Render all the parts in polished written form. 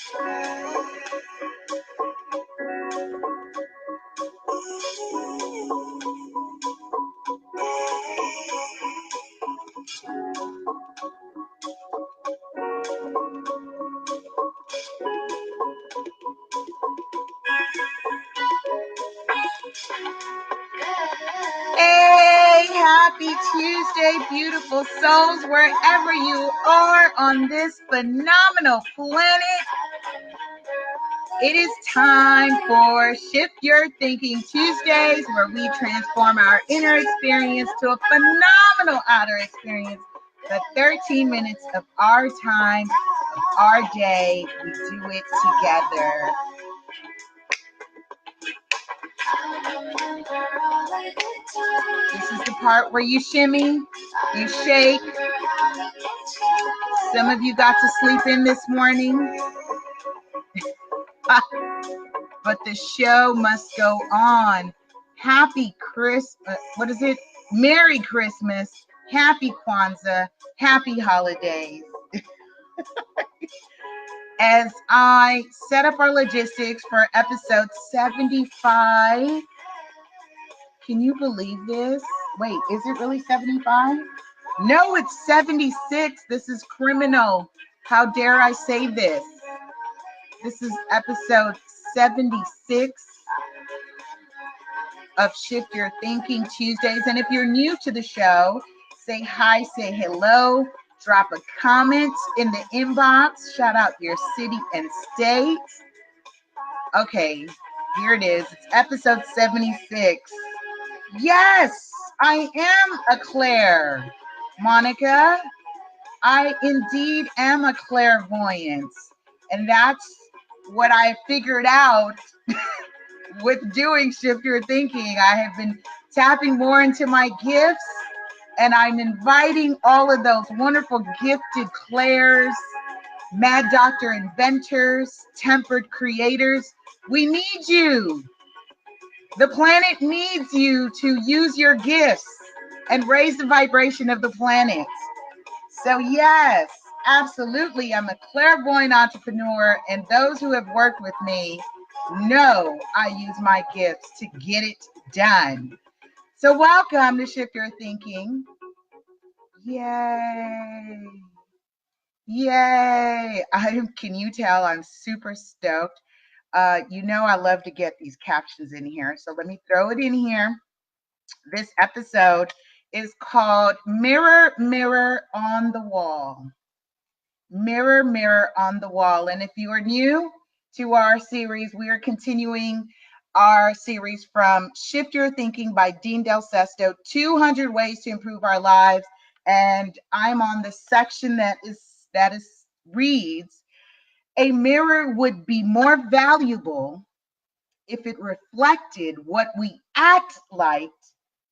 Hey, happy Tuesday, beautiful souls, wherever you are on this phenomenal planet. It is time for Shift Your Thinking Tuesdays, where we transform our inner experience to a phenomenal outer experience. The 13 minutes of our time, of our day, we do it together. This is the part where you shimmy, you shake. Some of you got to sleep in this morning, but the show must go on. Happy Christmas, what is it? Merry Christmas, Happy Kwanzaa, Happy Holidays. As I set up our logistics for episode 75, can you believe this? Wait, is it really 75? No, it's 76. This is criminal. How dare I say this? This is episode 76 of Shift Your Thinking Tuesdays. And if you're new to the show, say hi, say hello, drop a comment in the inbox, shout out your city and state. Okay, here it is. It's episode 76. Yes, I am a Claire. Monica, I indeed am a clairvoyant. And that's what I figured out with doing Shift Your Thinking. I have been tapping more into my gifts, and I'm inviting all of those wonderful gifted clairs, mad doctor inventors, tempered creators. We need you. The planet needs you to use your gifts and raise the vibration of the planet. So yes, absolutely, I'm a clairvoyant entrepreneur, and those who have worked with me know I use my gifts to get it done. So welcome to Shift Your Thinking. Yay. Yay. Can you tell I'm super stoked? You know I love to get these captions in here, so let me throw it in here. This episode is called Mirror, Mirror on the Wall. Mirror, Mirror on the Wall. And if you are new to our series, we are continuing our series from Shift Your Thinking by Dean Del Sesto, 200 Ways to Improve Our Lives. And I'm on the section that reads, a mirror would be more valuable if it reflected what we act like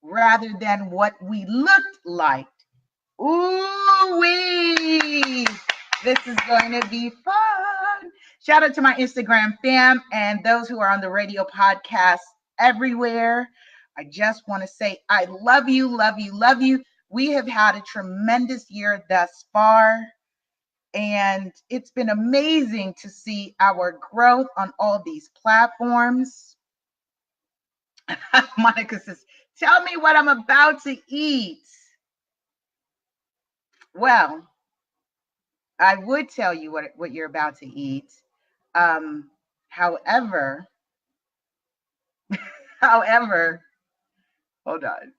rather than what we looked like. Ooh-wee! This is going to be fun. Shout out to my Instagram fam and those who are on the radio podcast everywhere. I just want to say I love you, love you, love you. We have had a tremendous year thus far, and it's been amazing to see our growth on all these platforms. Monica says, tell me what I'm about to eat. Well, I would tell you what you're about to eat. However, hold on.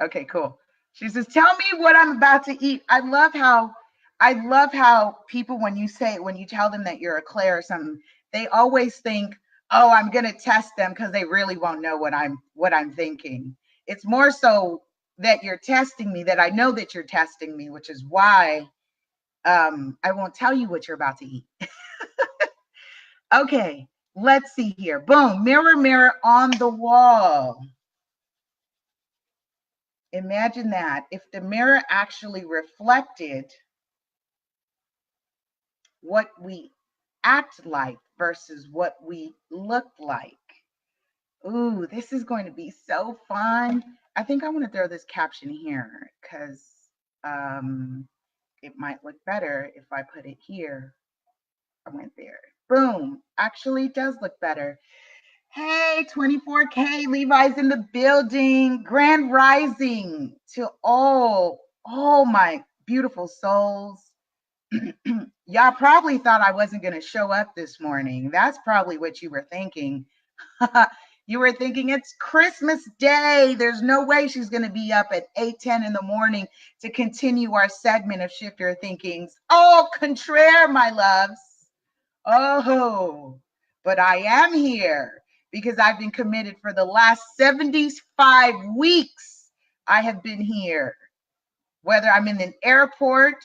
Okay, cool. She says, tell me what I'm about to eat. I love how people, when you tell them that you're a Claire or something, they always think, oh, I'm going to test them, because they really won't know what I'm thinking. It's more so that you're testing me, that I know that you're testing me, which is why I won't tell you what you're about to eat. Okay, let's see here. Boom, mirror, mirror on the wall. Imagine that. If the mirror actually reflected what we act like versus what we look like. Ooh, this is going to be so fun. I think I want to throw this caption here because it might look better if I put it here. I went there. Boom. Actually, it does look better. Hey, 24K, Levi's in the building. Grand rising to all my beautiful souls. Y'all probably thought I wasn't going to show up this morning. That's probably what you were thinking. You were thinking it's Christmas Day. There's no way she's going to be up at 8:10 in the morning to continue our segment of Shift Your Thinkings. Oh, contraire, my loves. Oh, but I am here because I've been committed for the last 75 weeks. I have been here, whether I'm in an airport,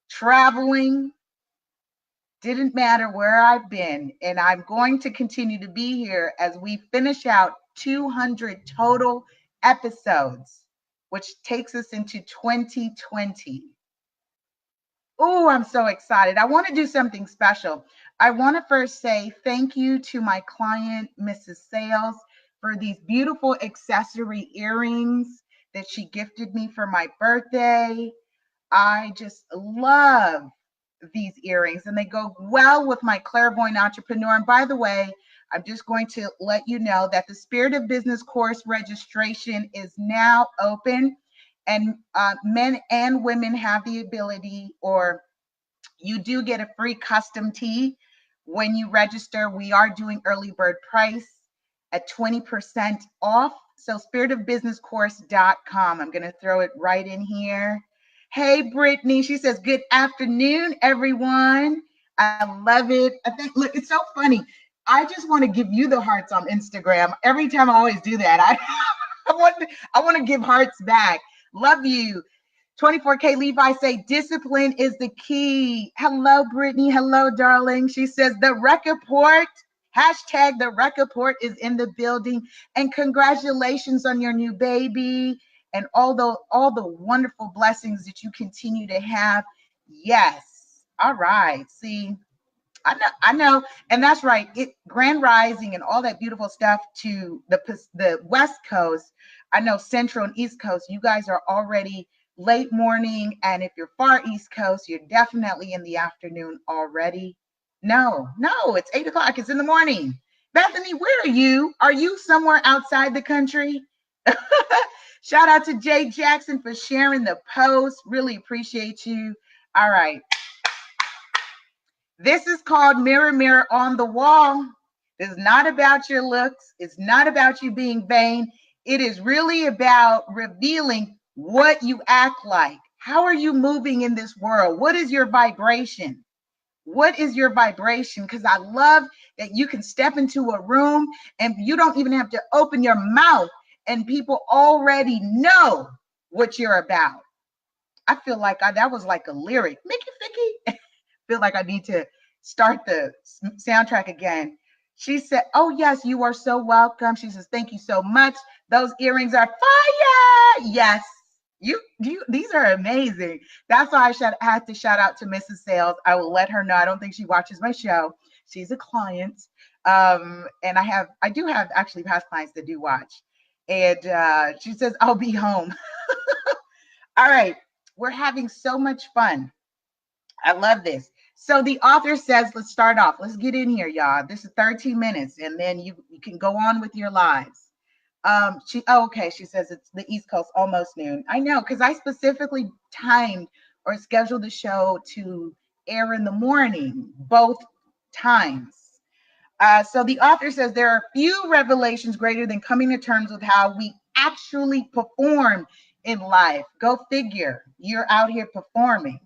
traveling, didn't matter where I've been. And I'm going to continue to be here as we finish out 200 total episodes, which takes us into 2020. Oh, I'm so excited. I want to do something special. I want to first say thank you to my client, Mrs. Sales, for these beautiful accessory earrings that she gifted me for my birthday. I just love these earrings and they go well with my clairvoyant entrepreneur. And by the way, I'm just going to let you know that the Spirit of Business course registration is now open, and men and women have the ability, or you do get a free custom tee when you register. We are doing early bird price at 20% off. So spiritofbusinesscourse.com. I'm going to throw it right in here. Hey, Brittany. She says, good afternoon, everyone. I love it. I think, look, it's so funny. I just want to give you the hearts on Instagram. Every time I always do that. I want to give hearts back. Love you. 24K Levi say discipline is the key. Hello, Brittany. Hello, darling. She says the report, hashtag the report is in the building. And congratulations on your new baby and all the wonderful blessings that you continue to have. Yes. All right. See, I know, and that's right. Grand Rising and all that beautiful stuff to the West Coast. I know Central and East Coast. You guys are already late morning, and if you're far East Coast, you're definitely in the afternoon already. No, it's 8:00. It's in the morning. Bethany, where are you? Are you somewhere outside the country? Shout out to Jay Jackson for sharing the post. Really appreciate you. All right. This is called Mirror, Mirror on the Wall. It's not about your looks. It's not about you being vain. It is really about revealing what you act like. How are you moving in this world? What is your vibration? What is your vibration? Because I love that you can step into a room and you don't even have to open your mouth and people already know what you're about. I feel like that was like a lyric. Mickey Ficky. Feel like I need to start the soundtrack again. She said, oh, yes, you are so welcome. She says, thank you so much. Those earrings are fire. Yes. These are amazing. That's why I had to shout out to Mrs. Sales. I will let her know. I don't think she watches my show. She's a client. And I do have actually past clients that do watch. And she says, I'll be home. All right. We're having so much fun. I love this. So the author says, let's start off. Let's get in here, y'all. This is 13 minutes, and then you can go on with your lives. Okay. She says it's the East Coast, almost noon. I know, because I specifically timed or scheduled the show to air in the morning, both times. So the author says there are few revelations greater than coming to terms with how we actually perform in life. Go figure. You're out here performing.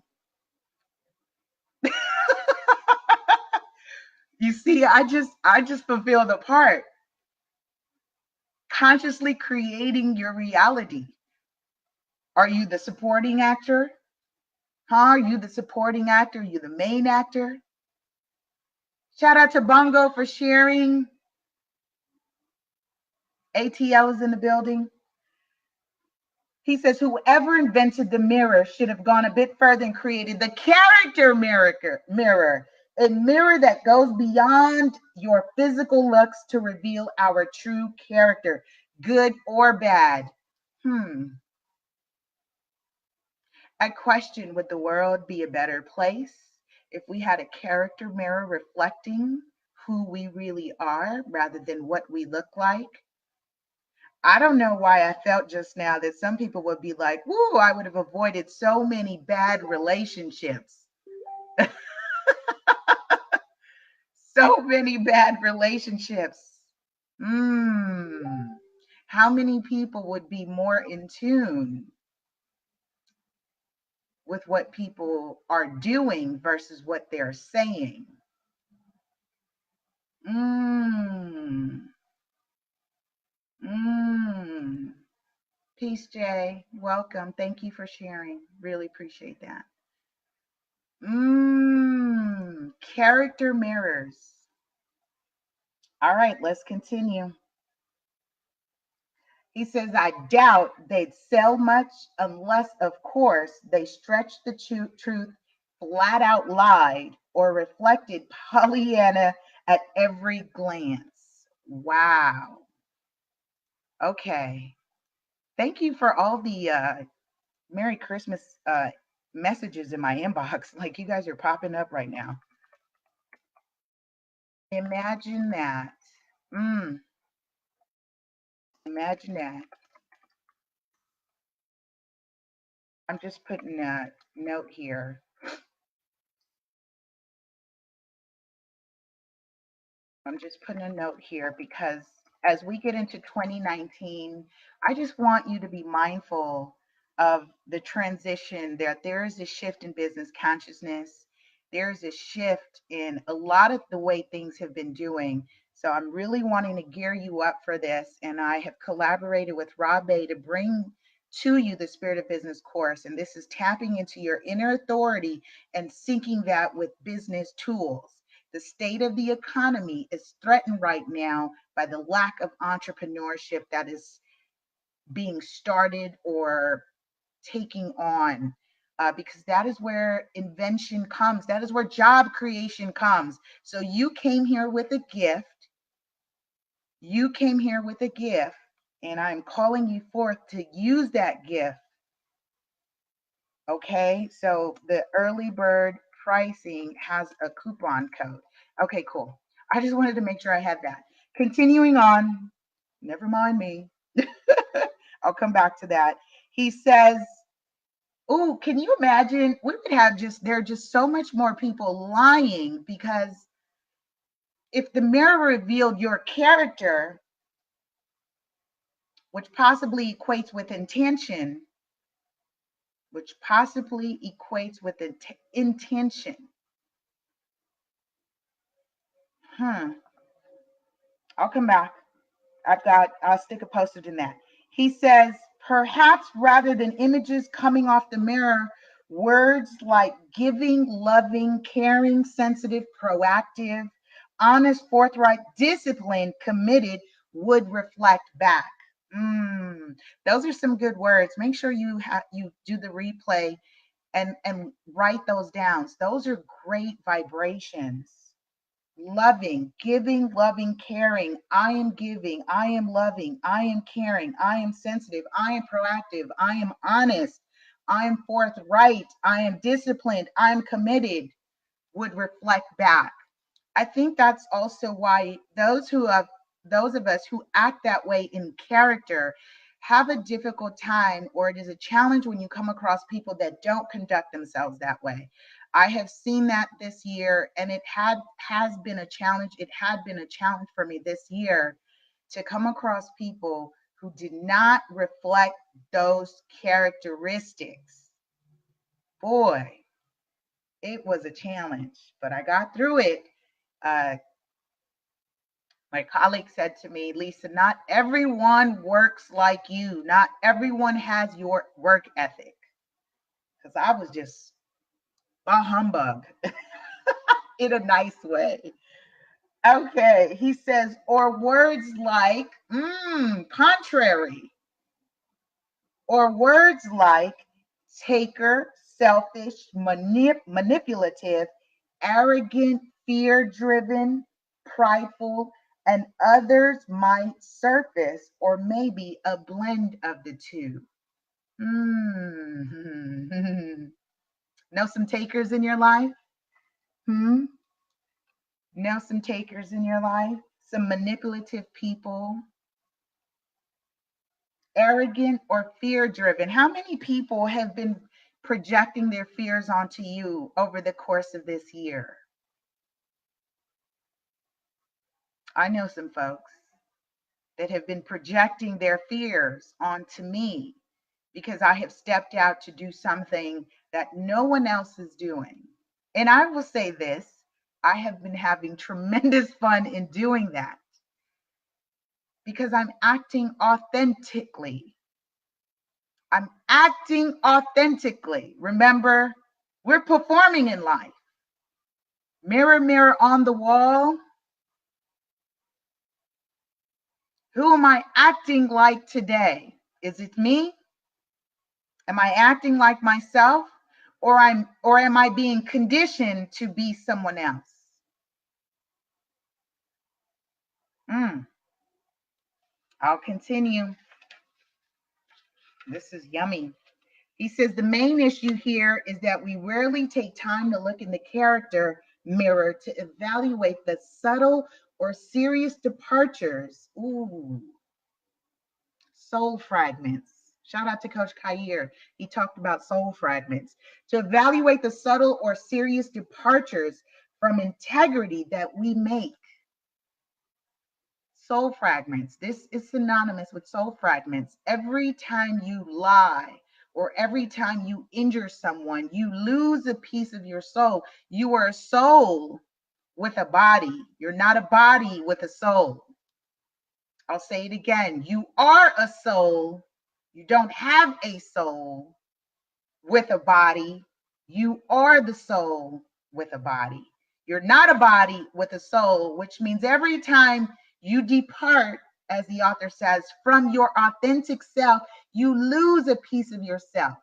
You see, I just fulfill the part. Consciously creating your reality. Are you the supporting actor? Are you the supporting actor? Are you the main actor? Shout out to Bongo for sharing. ATL is in the building. He says, whoever invented the mirror should have gone a bit further and created the character mirror, a mirror that goes beyond your physical looks to reveal our true character, good or bad. I question, would the world be a better place if we had a character mirror reflecting who we really are rather than what we look like. I don't know why I felt just now that some people would be like, woo, I would have avoided so many bad relationships. So many bad relationships. How many people would be more in tune with what people are doing versus what they're saying? Mm. Mm. Peace, Jay. Welcome. Thank you for sharing. Really appreciate that. Character mirrors. All right, let's continue. He says, I doubt they'd sell much unless, of course, they stretched the truth, flat out lied, or reflected Pollyanna at every glance. Wow. Okay. Thank you for all the Merry Christmas messages in my inbox. Like, you guys are popping up right now. Imagine that. Imagine that. I'm just putting a note here. I'm just putting a note here because as we get into 2019, I just want you to be mindful of the transition that there is a shift in business consciousness. There's a shift in a lot of the way things have been doing. So I'm really wanting to gear you up for this. And I have collaborated with Rob Bay to bring to you the Spirit of Business course. And this is tapping into your inner authority and syncing that with business tools. The state of the economy is threatened right now by the lack of entrepreneurship that is being started or taking on, because that is where invention comes. That is where job creation comes. So you came here with a gift. You came here with a gift, and I'm calling you forth to use that gift. Okay, so the early bird pricing has a coupon code. Okay, cool. I just wanted to make sure I had that. Continuing on, never mind me. I'll come back to that. He says, oh, can you imagine? We would have there are just so much more people lying because if the mirror revealed your character, which possibly equates with intention, intention. I'll come back. I'll stick a postage in that. He says, perhaps rather than images coming off the mirror, words like giving, loving, caring, sensitive, proactive, honest, forthright, disciplined, committed would reflect back. Those are some good words. Make sure you do the replay and write those down. Those are great vibrations. Loving, giving, loving, caring. I am giving. I am loving. I am caring. I am sensitive. I am proactive. I am honest. I am forthright. I am disciplined. I am committed would reflect back. I think that's also why those of us who act that way in character have a difficult time, or it is a challenge when you come across people that don't conduct themselves that way. I have seen that this year, and it has been a challenge. It had been a challenge for me this year to come across people who did not reflect those characteristics. Boy, it was a challenge, but I got through it. My colleague said to me, Lisa, not everyone works like you. Not everyone has your work ethic. Because I was just a humbug in a nice way. Okay, he says, or words like contrary, or words like taker, selfish, manipulative, arrogant, fear-driven, prideful, and others might surface, or maybe a blend of the two. Know some takers in your life? Know some takers in your life, some manipulative people, arrogant or fear driven. How many people have been projecting their fears onto you over the course of this year? I know some folks that have been projecting their fears onto me because I have stepped out to do something that no one else is doing. And I will say this, I have been having tremendous fun in doing that because I'm acting authentically. I'm acting authentically. Remember, we're performing in life. Mirror, mirror on the wall. Who am I acting like today? Is it me? Am I acting like myself? Or am I being conditioned to be someone else? I'll continue. This is yummy. He says the main issue here is that we rarely take time to look in the character mirror to evaluate the subtle or serious departures. Ooh, soul fragments. Shout out to Coach Kair. He talked about soul fragments. To evaluate the subtle or serious departures from integrity that we make. Soul fragments. This is synonymous with soul fragments. Every time you lie or every time you injure someone, you lose a piece of your soul. You are a soul with a body. You're not a body with a soul. I'll say it again. You are a soul. You don't have a soul with a body. You are the soul with a body. You're not a body with a soul, which means every time you depart, as the author says, from your authentic self, you lose a piece of yourself.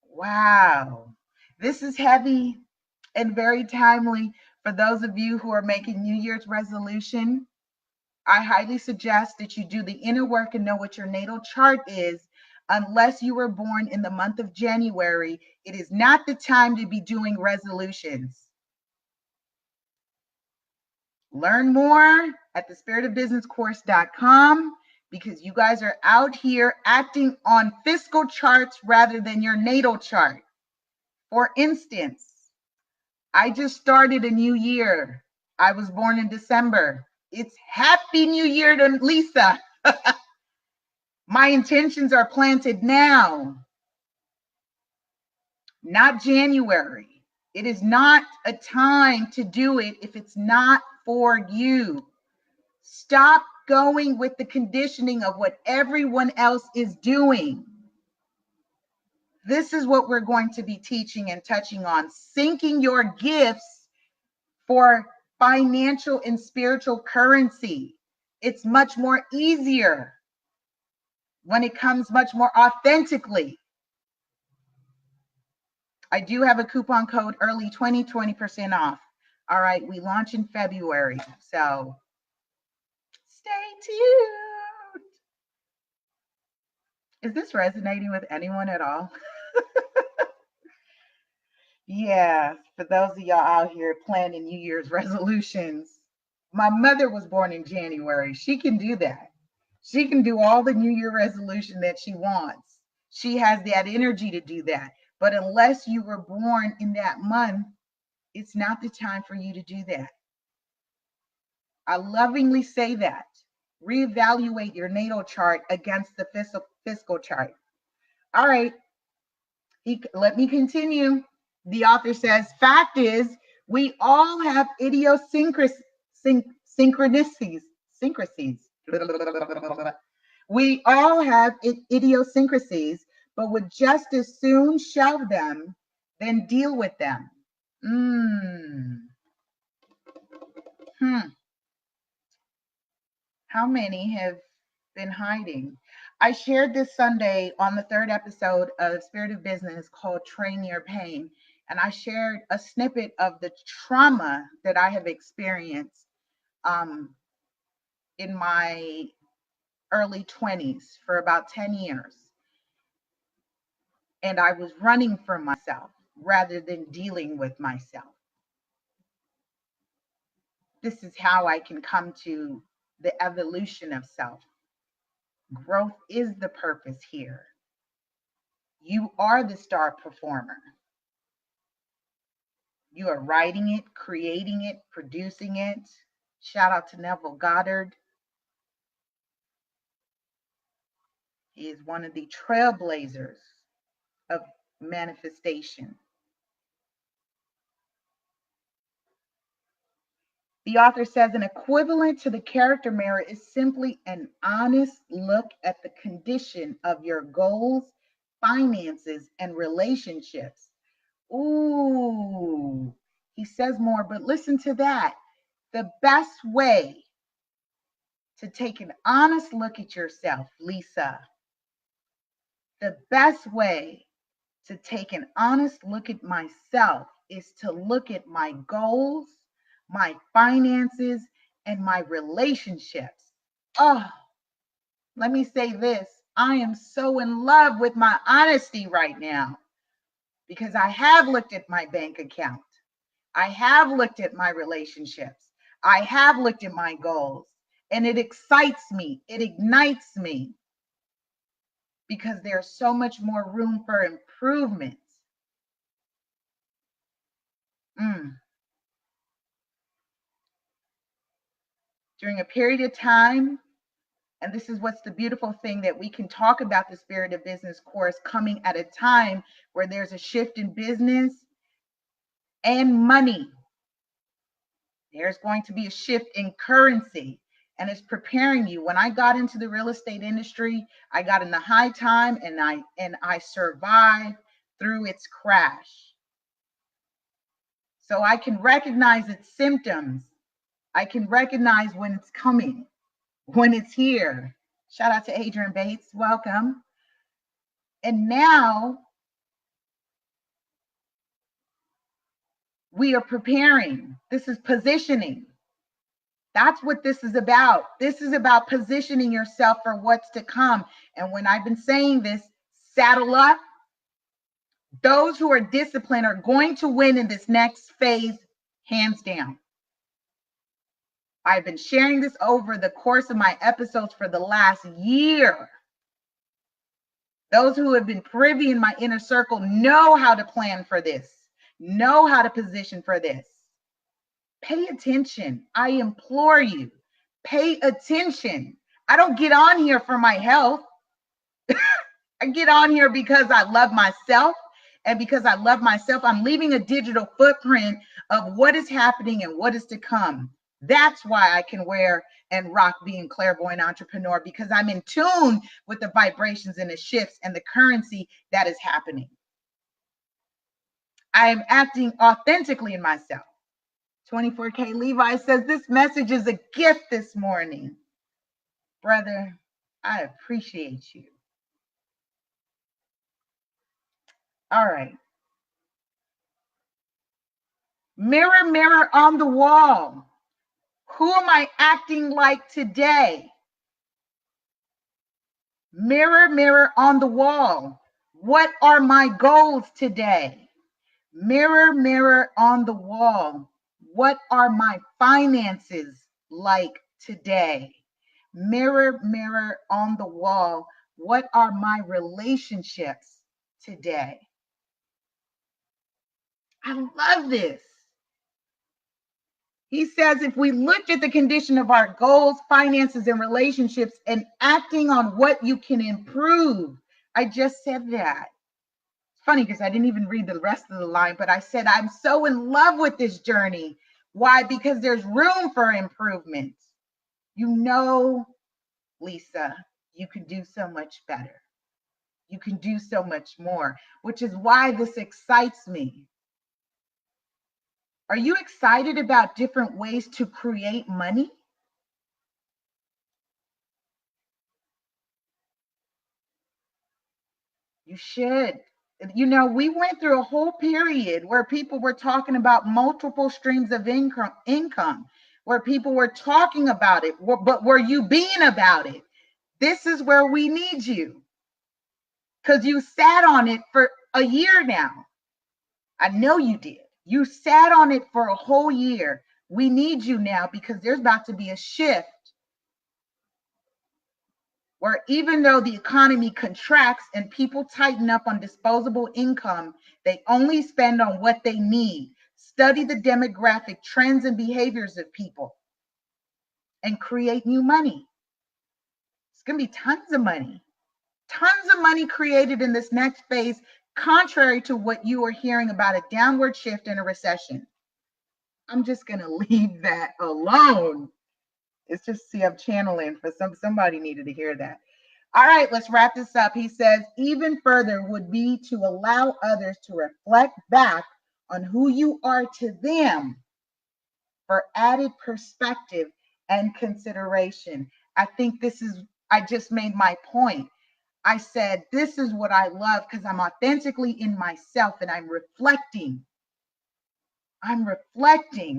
Wow. This is heavy and very timely for those of you who are making New Year's resolution. I highly suggest that you do the inner work and know what your natal chart is. Unless you were born in the month of January, it is not the time to be doing resolutions. Learn more at thespiritofbusinesscourse.com because you guys are out here acting on fiscal charts rather than your natal chart. For instance, I just started a new year. I was born in December. It's Happy New Year to Lisa. My intentions are planted now, not January. It is not a time to do it if it's not for you. Stop going with the conditioning of what everyone else is doing. This is what we're going to be teaching and touching on. Syncing your gifts for financial and spiritual currency. It's much more easier when it comes much more authentically. I do have a coupon code early 20% off. All right, we launch in February, so stay tuned. Is this resonating with anyone at all? Yeah, for those of y'all out here planning New Year's resolutions, my mother was born in January. She can do that. She can do all the New Year resolution that she wants. She has that energy to do that. But unless you were born in that month, it's not the time for you to do that. I lovingly say that. Reevaluate your natal chart against the fiscal chart. All right, let me continue. The author says, fact is, we all have idiosyncrasies. We all have idiosyncrasies, but would just as soon shelve them than deal with them. How many have been hiding? I shared this Sunday on the 3rd episode of Spirit of Business called Train Your Pain. And I shared a snippet of the trauma that I have experienced in my early 20s for about 10 years. And I was running from myself. rather than dealing with myself. This is how I can come to the evolution of self. Growth is the purpose here. You are the star performer. You are writing it, creating it, producing it. Shout out to Neville Goddard. He is one of the trailblazers of manifestation. The author says an equivalent to the character mirror is simply an honest look at the condition of your goals, finances, and relationships. Ooh, he says more, but listen to that. The best way to take an honest look at yourself, Lisa, the best way to take an honest look at myself is to look at my goals, my finances, and my relationships. Oh, let me say this. I am so in love with my honesty right now because I have looked at my bank account. I have looked at my relationships. I have looked at my goals, and it excites me. It ignites me because there's so much more room for improvement. During a period of time, and this is what's the beautiful thing, that we can talk about the Spirit of Business course coming at a time where there's a shift in business and money. There's going to be a shift in currency, and it's preparing you. When I got into the real estate industry, I got in the high time, and I survived through its crash. So I can recognize its symptoms. I can recognize when it's coming, when it's here. Shout out to Adrian Bates, welcome. And now we are preparing. This is positioning. That's what this is about. This is about positioning yourself for what's to come. And when I've been saying this, saddle up. Those who are disciplined are going to win in this next phase, hands down. I've been sharing this over the course of my episodes for the last year. Those who have been privy in my inner circle know how to plan for this, know how to position for this. Pay attention. I implore you, pay attention. I don't get on here for my health. I get on here because I love myself. And because I love myself, I'm leaving a digital footprint of what is happening and what is to come. That's why I can wear and rock being clairvoyant entrepreneur, because I'm in tune with the vibrations and the shifts and the currency that is happening. I am acting authentically in myself. 24K Levi says, this message is a gift this morning. Brother, I appreciate you. All right. Mirror, mirror on the wall. Who am I acting like today? Mirror, mirror on the wall. What are my goals today? Mirror, mirror on the wall. What are my finances like today? Mirror, mirror on the wall. What are my relationships today? I love this. He says, if we looked at the condition of our goals, finances, and relationships and acting on what you can improve. I just said that. It's funny because I didn't even read the rest of the line, but I said, I'm so in love with this journey. Why? Because there's room for improvement. You know, Lisa, you can do so much better. You can do so much more, which is why this excites me. Are you excited about different ways to create money? You should. You know, we went through a whole period where people were talking about multiple streams of income, where people were talking about it, but were you being about it? This is where we need you, because you sat on it for a year now. I know you did. You sat on it for a whole year. We need you now because there's about to be a shift where even though the economy contracts and people tighten up on disposable income, they only spend on what they need. Study the demographic trends and behaviors of people and create new money. It's going to be tons of money created in this next phase, contrary to what you are hearing about a downward shift in a recession. I'm just going to leave that alone. It's just, see, I'm channeling for somebody needed to hear that. All right, let's wrap this up. He says, even further would be to allow others to reflect back on who you are to them for added perspective and consideration. I think I just made my point. I said, this is what I love because I'm authentically in myself and I'm reflecting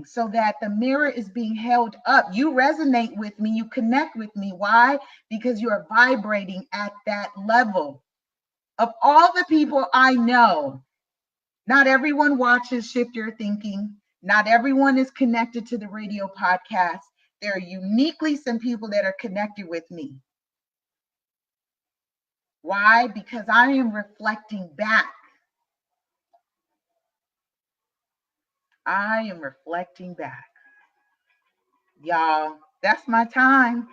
so that the mirror is being held up. You resonate with me, you connect with me. Why? Because you are vibrating at that level. Of all the people I know, not everyone watches Shift Your Thinking. Not everyone is connected to the radio podcast. There are uniquely some people that are connected with me. Why? Because I am reflecting back. I am reflecting back. Y'all, that's my time.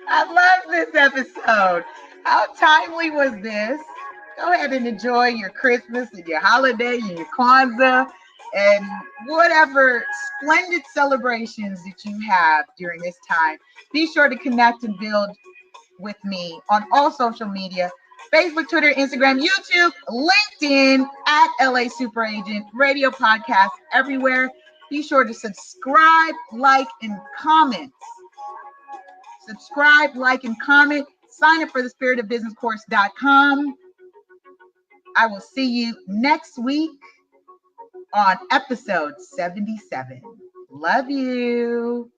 I love this episode. How timely was this? Go ahead and enjoy your Christmas and your holiday and your Kwanzaa and whatever splendid celebrations that you have during this time. Be sure to connect and build with me on all social media: Facebook, Twitter, Instagram, YouTube, LinkedIn, at lasuperagent, radio podcast, everywhere. Be sure to subscribe, like, and comment. Subscribe, like, and comment. Sign up for the spiritofbusinesscourse.com. I will see you next week on episode 77. Love you.